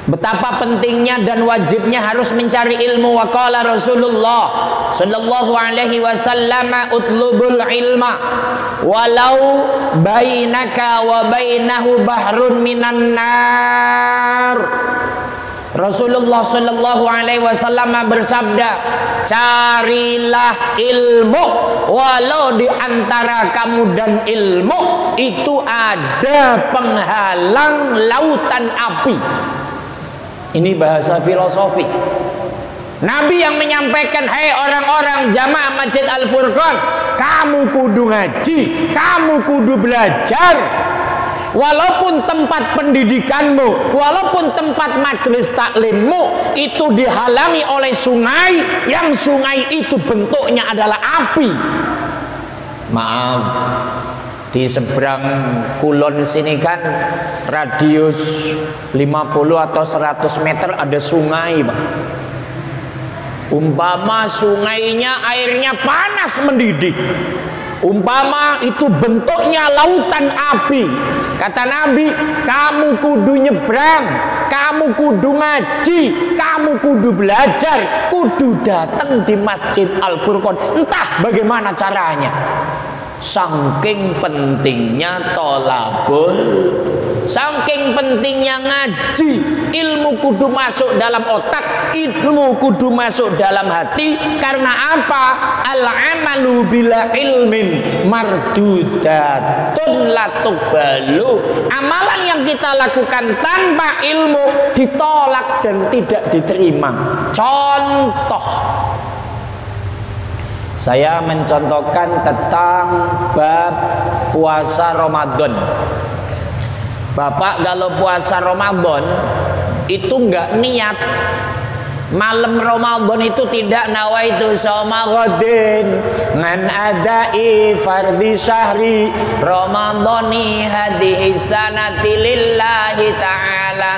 betapa pentingnya dan wajibnya harus mencari ilmu. Wa qala Rasulullah sallallahu alaihi wasallam, utlubul ilma walau bainaka wa bainahu bahrun minan nar. Rasulullah sallallahu alaihi wasallam bersabda, carilah ilmu walau di antara kamu dan ilmu itu ada penghalang lautan api. Ini bahasa filosofi. Nabi yang menyampaikan, hai orang-orang jamaah Masjid Al-Furqan, kamu kudu ngaji, kamu kudu belajar. Walaupun tempat pendidikanmu, walaupun tempat majelis taklimmu itu dihalangi oleh sungai, yang sungai itu bentuknya adalah api. Maaf, di seberang kulon sini kan radius 50 atau 100 meter ada sungai, Pak. Umpama sungainya airnya panas mendidih, umpama itu bentuknya lautan api, kata Nabi, kamu kudu nyebrang, kamu kudu ngaji, kamu kudu belajar, kudu datang di Masjid Al-Furqan. Entah bagaimana caranya. Saking pentingnya tolabul, saking pentingnya ngaji, ilmu kudu masuk dalam otak, ilmu kudu masuk dalam hati. Karena apa? Al-amalu bila ilmin mardudatun latubalu. Amalan yang kita lakukan tanpa ilmu ditolak dan tidak diterima. Contoh, saya mencontohkan tentang bab puasa Ramadan. Bapak kalau puasa Ramadan itu enggak niat malam Ramadan itu, tidak nawaitu shauma ghadin man adai fardhi syahri ramadhani hadhihi sanati lillahi ta'ala.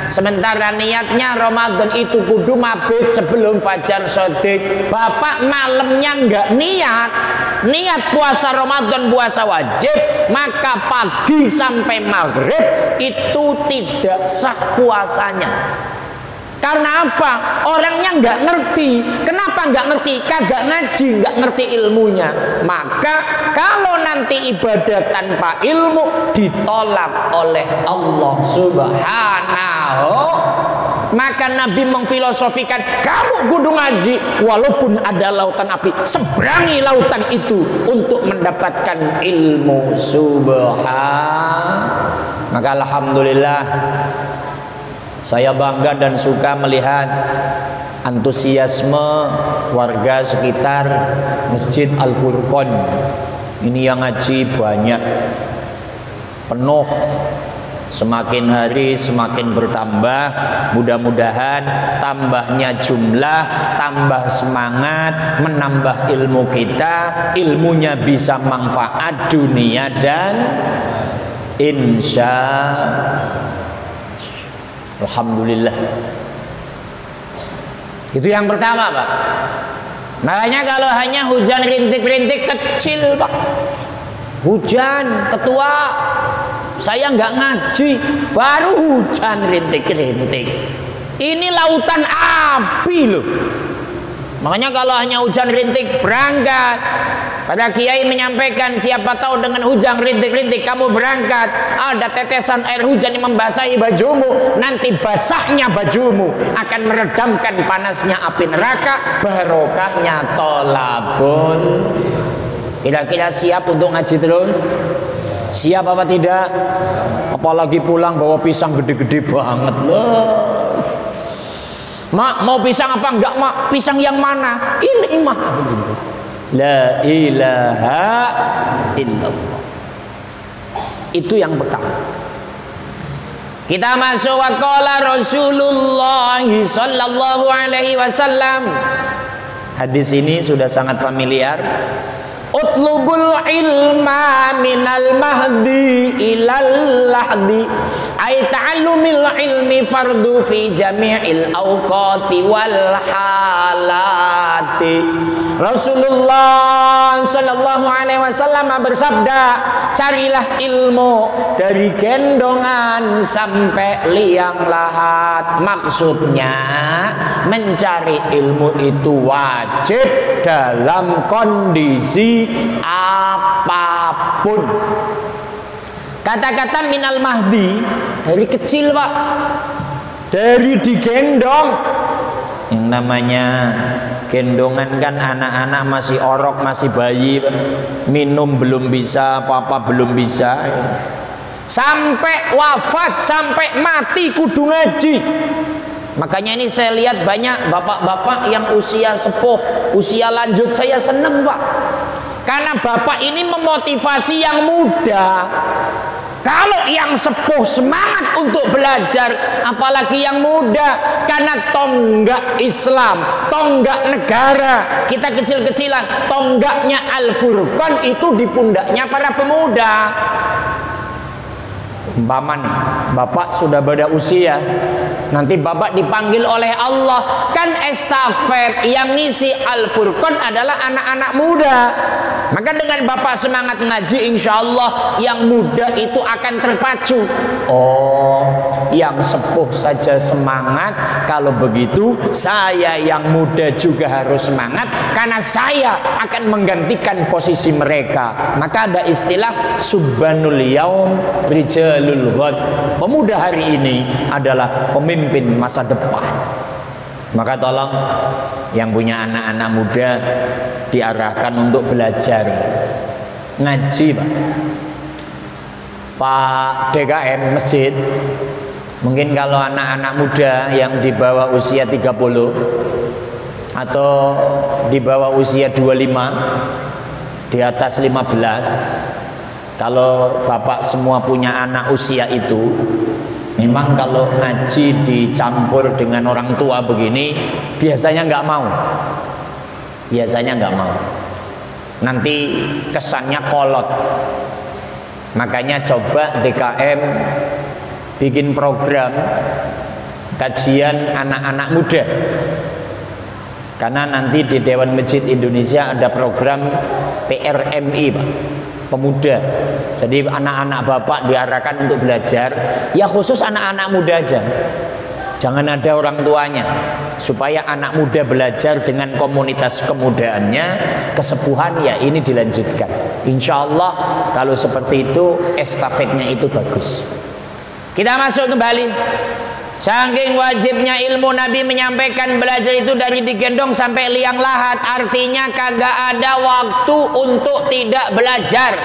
Sementara niatnya Ramadan itu kudu mabit sebelum fajar shadiq. Bapak malamnya enggak niat puasa Ramadan, puasa wajib, maka pagi sampai maghrib itu tidak sah puasanya. Karena apa? Orangnya nggak ngerti. Kenapa nggak ngerti? Kagak ngaji, nggak ngerti ilmunya. Maka kalau nanti ibadah tanpa ilmu ditolak oleh Allah Subhanahu. Maka Nabi mengfilosofikan, kamu kudu ngaji walaupun ada lautan api, seberangi lautan itu untuk mendapatkan ilmu. Maka alhamdulillah, saya bangga dan suka melihat antusiasme warga sekitar Masjid Al-Furqan. Ini yang ngaji banyak, penuh, semakin hari semakin bertambah. Mudah-mudahan tambahnya jumlah, tambah semangat, menambah ilmu kita, ilmunya bisa manfaat dunia dan insya alhamdulillah. Itu yang pertama, Pak. Makanya kalau hanya hujan rintik-rintik kecil, Pak, hujan ketua, saya nggak ngaji, baru hujan rintik-rintik. Ini lautan api loh. Makanya kalau hanya hujan rintik berangkat. Pada kiai menyampaikan, siapa tahu dengan hujan rintik-rintik kamu berangkat, ada tetesan air hujan yang membasahi bajumu, nanti basahnya bajumu akan meredamkan panasnya api neraka, barokahnya tolabun. Kira-kira siap untuk ngaji terus? Siap apa tidak? Apalagi pulang bawa pisang gede-gede banget loh. Mak, mau pisang apa enggak, Mak? Pisang yang mana? Ini, Mak. La ilaha illallah. Itu yang pertama. Kita masuk waqala Rasulullah sallallahu alaihi wasallam. Hadis ini sudah sangat familiar. Utlubul ilma minal mahdi ilal lahdi Ai ta'allumil ilmi fardu fi jami'il awqati wal halati. Rasulullah sallallahu alaihi wasallam bersabda, carilah ilmu dari gendongan sampai liang lahat. Maksudnya mencari ilmu itu wajib dalam kondisi apapun. Kata-kata minal mahdi dari kecil pak, dari digendong. Yang namanya gendongan kan anak-anak masih orok, masih bayi, minum belum bisa, apa-apa belum bisa, sampai wafat, sampai mati kudu ngaji. Makanya ini saya lihat banyak bapak-bapak yang usia sepuh, usia lanjut, saya seneng pak, karena bapak ini memotivasi yang muda. Kalau yang sepuh semangat untuk belajar, apalagi yang muda, karena tonggak Islam, tonggak negara, kita kecil-kecilan, tonggaknya Al-Furqan itu di pundaknya para pemuda. Umpama nih, bapak sudah pada usia, nanti bapak dipanggil oleh Allah, kan estafet yang ngisi Al-Furqan adalah anak-anak muda. Maka dengan bapak semangat ngaji, insya Allah yang muda itu akan terpacu. Oh, yang sepuh saja semangat, kalau begitu saya yang muda juga harus semangat, karena saya akan menggantikan posisi mereka. Maka ada istilah subbanul yaum rijalul ghad. Pemuda hari ini adalah pemimpin masa depan. Maka tolong yang punya anak-anak muda diarahkan untuk belajar ngaji Pak DKM masjid. Mungkin kalau anak-anak muda yang di bawah usia 30 atau di bawah usia 25, di atas 15, kalau bapak semua punya anak usia itu, memang kalau ngaji dicampur dengan orang tua begini, biasanya nggak mau. Biasanya nggak mau. Nanti kesannya kolot. Makanya coba DKM bikin program kajian anak-anak muda. Karena nanti di Dewan Masjid Indonesia ada program PRMI Pak, pemuda. Jadi anak-anak bapak diarahkan untuk belajar, ya khusus anak-anak muda aja, jangan ada orang tuanya, supaya anak muda belajar dengan komunitas kemudaannya, kesepuhan ya ini dilanjutkan. Insya Allah kalau seperti itu estafetnya itu bagus. Kita masuk kembali. Saking wajibnya ilmu, Nabi menyampaikan belajar itu dari digendong sampai liang lahat. Artinya kagak ada waktu untuk tidak belajar.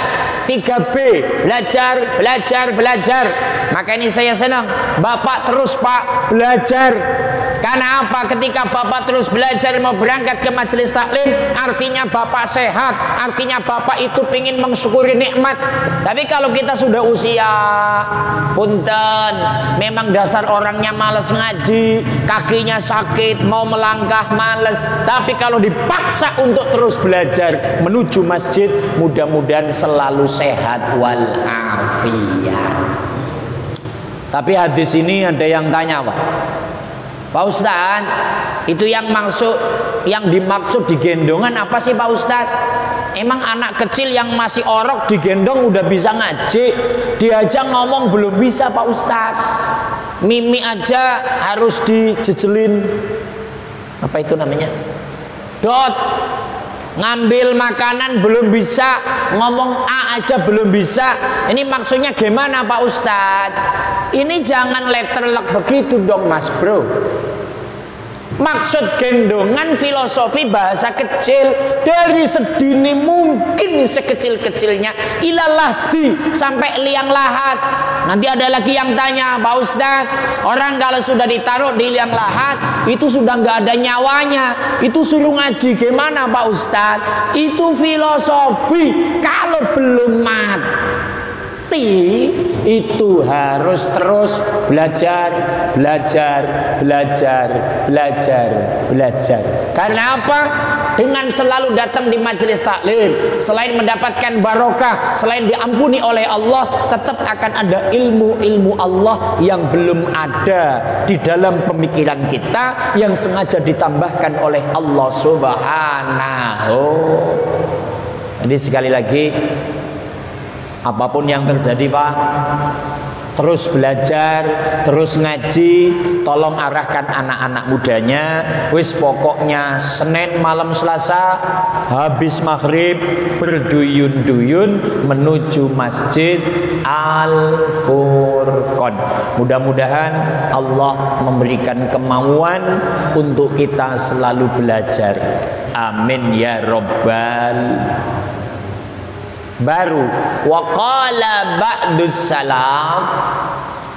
3B, belajar, belajar, belajar. Maka ini saya senang, bapak terus pak belajar. Karena apa? Ketika bapak terus belajar mau berangkat ke majelis taklim, artinya bapak sehat, artinya bapak itu ingin mensyukuri nikmat. Tapi kalau kita sudah usia, punten, memang dasar orangnya malas ngaji, kakinya sakit, mau melangkah malas. Tapi kalau dipaksa untuk terus belajar menuju masjid, mudah-mudahan selalu sehat walafiat. Tapi hadis ini ada yang tanya Pak Ustadz, itu yang dimaksud digendongan apa sih Pak Ustadz? Emang anak kecil yang masih orok digendong udah bisa ngaji? Diajak ngomong belum bisa Pak Ustadz. Mimi aja harus dijejelin, apa itu namanya? Dot. Ngambil makanan belum bisa, ngomong A aja belum bisa. Ini maksudnya gimana Pak Ustadz? Ini jangan letterlek begitu dong Mas Bro. Maksud gendongan filosofi bahasa kecil, dari sedini mungkin sekecil-kecilnya ilalahdi sampai liang lahat. Nanti ada lagi yang tanya, Pak Ustadz, orang kalau sudah ditaruh di liang lahat itu sudah nggak ada nyawanya, itu suruh ngaji gimana Pak Ustadz? Itu filosofi. Kalau belum mati itu harus terus belajar, belajar, belajar, belajar, belajar. Karena apa? Dengan selalu datang di majelis taklim, selain mendapatkan barokah, selain diampuni oleh Allah, tetap akan ada ilmu-ilmu Allah yang belum ada di dalam pemikiran kita, yang sengaja ditambahkan oleh Allah Subhanahu. Jadi sekali lagi, apapun yang terjadi Pak, terus belajar, terus ngaji, tolong arahkan anak-anak mudanya. Wis pokoknya Senin malam Selasa habis maghrib berduyun-duyun menuju Masjid Al-Furqan. Mudah-mudahan Allah memberikan kemauan untuk kita selalu belajar. Amin ya Rabbal. Baru waqala ba'dus salam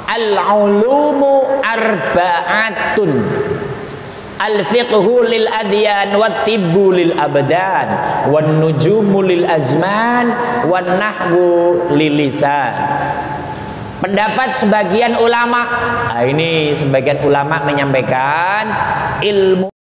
al-ulumu arba'atun al-fiqhu lil adyan wat tibbu lil abdan wan nujumu lil azman wan nahwu lil lisan. Pendapat sebagian ulama, ini sebagian ulama menyampaikan ilmu